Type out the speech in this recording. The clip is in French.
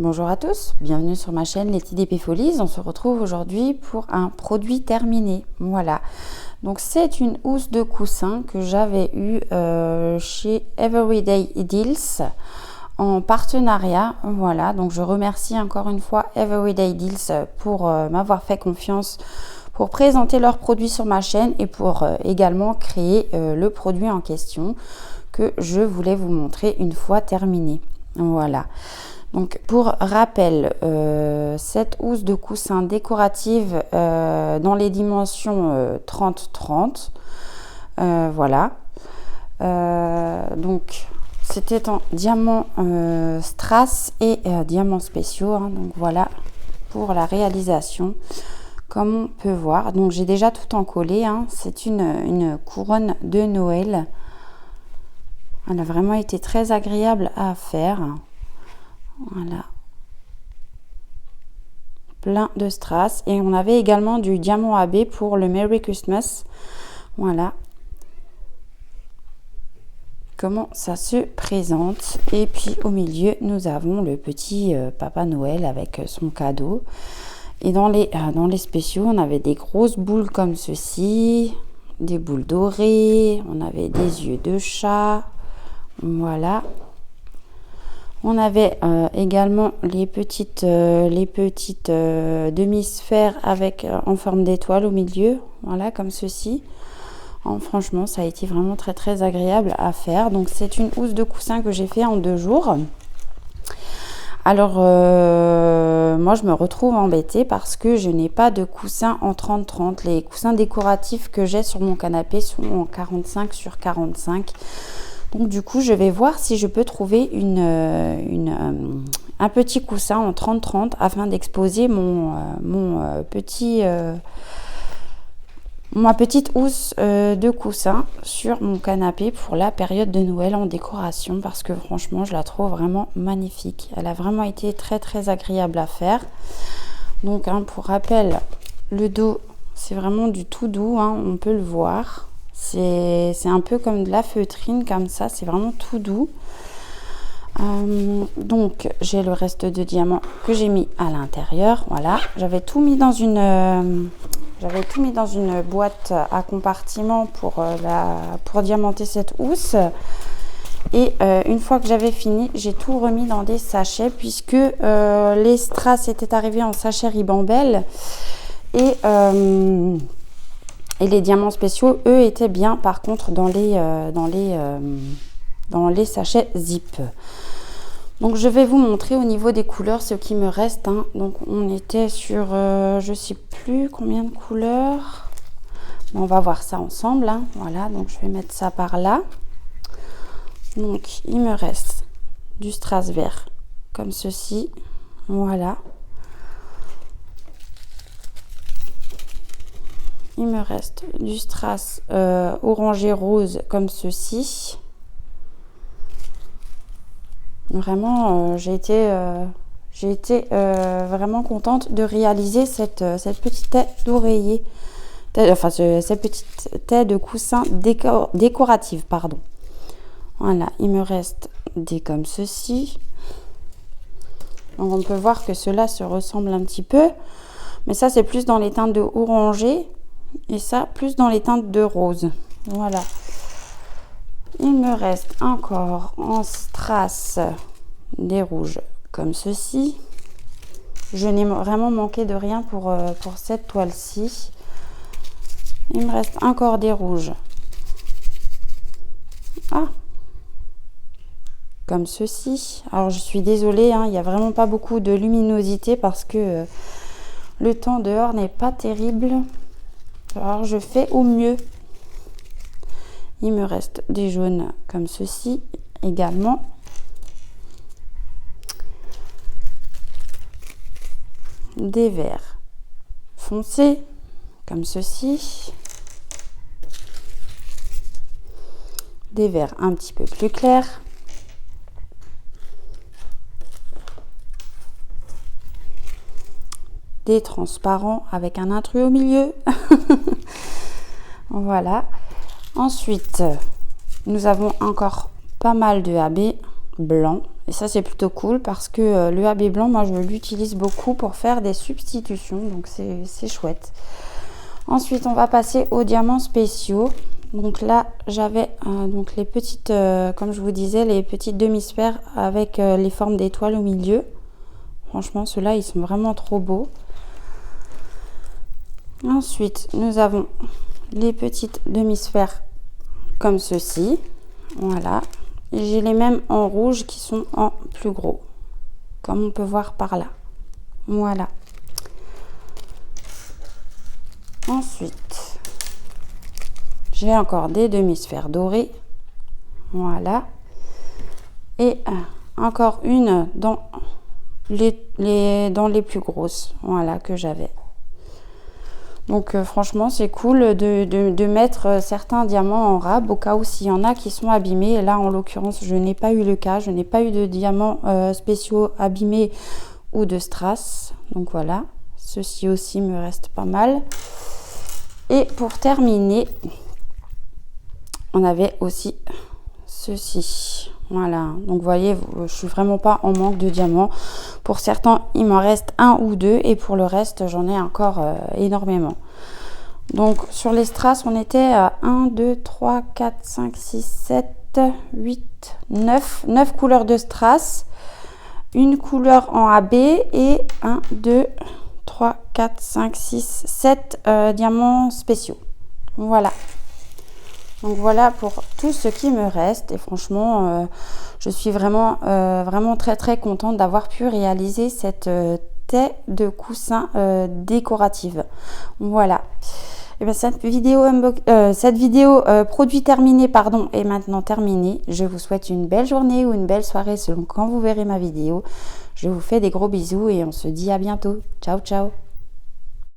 Bonjour à tous, bienvenue sur ma chaîne Letty DP Folies. On se retrouve aujourd'hui pour un produit terminé. Voilà, donc c'est une housse de coussin que j'avais eue chez Everyday Deals en partenariat. Voilà, donc je remercie encore une fois Everyday Deals pour m'avoir fait confiance pour présenter leurs produits sur ma chaîne et pour également créer le produit en question que je voulais vous montrer une fois terminé. Voilà. Donc pour rappel, cette housse de coussin décorative dans les dimensions 30-30, voilà. Donc c'était en diamant strass et diamants spéciaux, hein, donc voilà pour la réalisation. Comme on peut voir, donc j'ai déjà tout encollé, hein. C'est une couronne de Noël. Elle a vraiment été très agréable à faire. Voilà, plein de strass, et on avait également du diamant AB pour le Merry Christmas. Voilà comment ça se présente. Et puis au milieu nous avons le petit Papa Noël avec son cadeau. Et dans les spéciaux, on avait des grosses boules comme ceci, des boules dorées, on avait des yeux de chat. Voilà. On avait également les petites demi-sphères avec en forme d'étoile au milieu, voilà, comme ceci. Franchement, ça a été vraiment très très agréable à faire. Donc c'est une housse de coussin que j'ai fait en 2 jours. Alors moi je me retrouve embêtée parce que je n'ai pas de coussin en 30-30. Les coussins décoratifs que j'ai sur mon canapé sont en 45 sur 45. Donc du coup, je vais voir si je peux trouver un petit coussin en 30-30 afin d'exposer ma petite housse de coussin sur mon canapé pour la période de Noël en décoration, parce que franchement, je la trouve vraiment magnifique. Elle a vraiment été très très agréable à faire. Donc hein, pour rappel, le dos, c'est vraiment du tout doux, hein, on peut le voir. C'est un peu comme de la feutrine, comme ça, c'est vraiment tout doux. Donc j'ai le reste de diamants que j'ai mis à l'intérieur. Voilà, j'avais tout mis dans une boîte à compartiments pour diamanter cette housse. Et une fois que j'avais fini, j'ai tout remis dans des sachets, puisque les strass étaient arrivés en sachet Ribambelle. Et les diamants spéciaux, eux, étaient bien par contre dans les sachets zip. Donc je vais vous montrer au niveau des couleurs ce qui me reste, hein. Donc on était sur je sais plus combien de couleurs. Mais on va voir ça ensemble, hein. Voilà, donc je vais mettre ça par là. Donc il me reste du strass vert comme ceci. Voilà. Il me reste du strass orangé rose comme ceci. Vraiment, j'ai été vraiment contente de réaliser cette petite taie d'oreiller, cette petite taie de coussin décorative, pardon. Voilà, il me reste des comme ceci. Donc on peut voir que cela se ressemble un petit peu, mais ça c'est plus dans les teintes de orangé. Et ça, plus dans les teintes de rose. Voilà. Il me reste encore en strass des rouges comme ceci. Je n'ai vraiment manqué de rien pour cette toile-ci. Il me reste encore des rouges. Ah, comme ceci. Alors, je suis désolée, hein, il n'y a vraiment pas beaucoup de luminosité parce que le temps dehors n'est pas terrible. Alors je fais au mieux. Il me reste des jaunes comme ceci également. Des verts foncés comme ceci. Des verts un petit peu plus clairs. Des transparents avec un intrus au milieu. Voilà. Ensuite, nous avons encore pas mal de AB blanc Et ça, c'est plutôt cool parce que le HB blanc, moi, je l'utilise beaucoup pour faire des substitutions. Donc, c'est chouette. Ensuite, on va passer aux diamants spéciaux. Donc là, j'avais donc les petites, comme je vous disais, les petites demi-sphères avec les formes d'étoiles au milieu. Franchement, ceux-là, ils sont vraiment trop beaux. Ensuite, nous avons les petites demi-sphères comme ceci. Voilà. J'ai les mêmes en rouge qui sont en plus gros, comme on peut voir par là. Voilà. Ensuite, j'ai encore des demi-sphères dorées. Voilà. Et encore une dans les plus grosses. Voilà, que j'avais. Donc franchement, c'est cool de mettre certains diamants en rab au cas où s'il y en a qui sont abîmés. Et là, en l'occurrence, je n'ai pas eu le cas. Je n'ai pas eu de diamants spéciaux abîmés ou de strass. Donc voilà, ceci aussi me reste pas mal. Et pour terminer, on avait aussi ceci. Voilà, donc vous voyez, je suis vraiment pas en manque de diamants. Pour certains, il m'en reste un ou deux et pour le reste, j'en ai encore énormément. Donc sur les strass, on était à 1, 2, 3, 4, 5, 6, 7, 8, 9. 9 couleurs de strass, une couleur en AB et 1, 2, 3, 4, 5, 6, 7 diamants spéciaux. Voilà. Donc voilà pour tout ce qui me reste et franchement, je suis vraiment très contente d'avoir pu réaliser cette taie de coussin décorative. Voilà. Et bien cette vidéo produit terminé pardon est maintenant terminée. Je vous souhaite une belle journée ou une belle soirée selon quand vous verrez ma vidéo. Je vous fais des gros bisous et on se dit à bientôt. Ciao ciao.